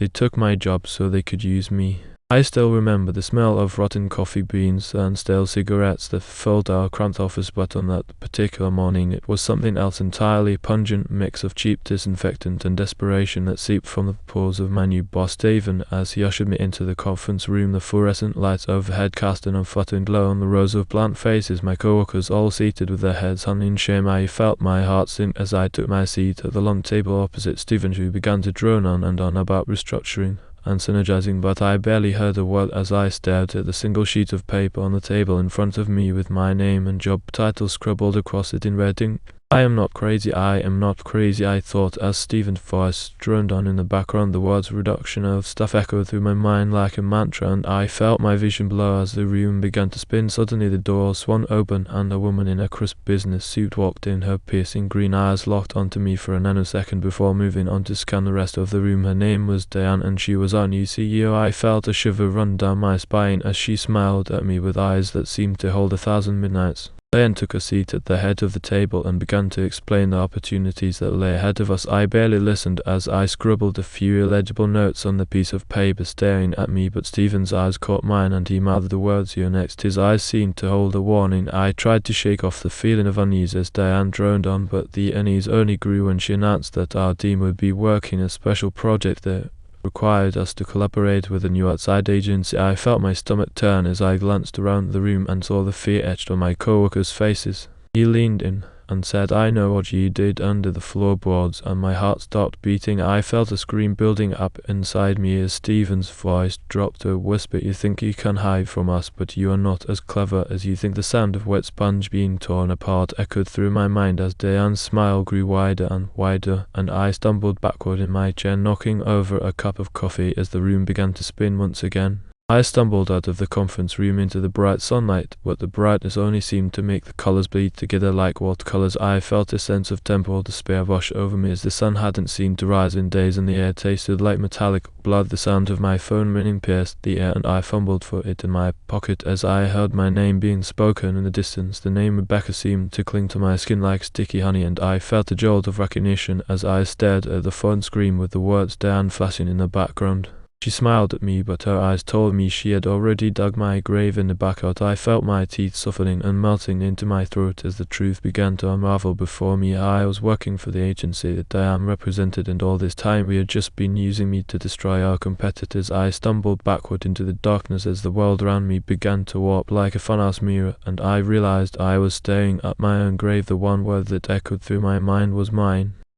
They took my job so they could use me. I still remember the smell of rotten coffee beans and stale cigarettes that filled our cramped office, but on that particular morning it was something else entirely, pungent mix of cheap disinfectant and desperation that seeped from the pores of my new boss David as he ushered me into the conference room. The fluorescent lights overhead cast an unflattering glow on the rows of blunt faces, my co-workers all seated with their heads hung in shame. I felt my heart sink as I took my seat at the long table opposite Stephen, who began to drone on and on about restructuring and synergizing, but I barely heard a word as I stared at the single sheet of paper on the table in front of me with my name and job title scribbled across it in red ink. I am not crazy, I thought as Stephen's voice droned on in the background. The words reduction of staff echoed through my mind like a mantra, and I felt my vision blur as the room began to spin. Suddenly the door swung open and a woman in a crisp business suit walked in, her piercing green eyes locked onto me for a nanosecond before moving on to scan the rest of the room. Her name was Diane and she was our new CEO. I felt a shiver run down my spine as she smiled at me with eyes that seemed to hold 1,000 midnights. Diane took a seat at the head of the table and began to explain the opportunities that lay ahead of us. I barely listened as I scribbled a few illegible notes on the piece of paper staring at me, but Stephen's eyes caught mine and he mouthed the words, "You're next." His eyes seemed to hold a warning. I tried to shake off the feeling of unease as Diane droned on, but the unease only grew when she announced that our team would be working a special project that required us to collaborate with a new outside agency. I felt my stomach turn as I glanced around the room and saw the fear etched on my co-workers' faces. He leaned in and said, "I know what you did under the floorboards," and my heart stopped beating. I felt a scream building up inside me as Stephen's voice dropped to a whisper. "You think you can hide from us, but you are not as clever as you think." The sound of wet sponge being torn apart echoed through my mind as Diane's smile grew wider and wider, and I stumbled backward in my chair, knocking over a cup of coffee as the room began to spin once again. I stumbled out of the conference room into the bright sunlight, but the brightness only seemed to make the colors bleed together like watercolors. I felt a sense of temporal despair wash over me as the sun hadn't seemed to rise in days and the air tasted like metallic blood. The sound of my phone ringing pierced the air and I fumbled for it in my pocket as I heard my name being spoken in the distance. The name Rebecca seemed to cling to my skin like sticky honey, and I felt a jolt of recognition as I stared at the phone screen with the words Diane flashing in the background. She smiled at me, but her eyes told me she had already dug my grave in the backyard. I felt my teeth softening and melting into my throat as the truth began to unravel before me. I was working for the agency that Diane represented, and all this time we had just been using me to destroy our competitors. I stumbled backward into the darkness as the world around me began to warp like a funhouse mirror, and I realized I was staring at my own grave. The one word that echoed through my mind was mine.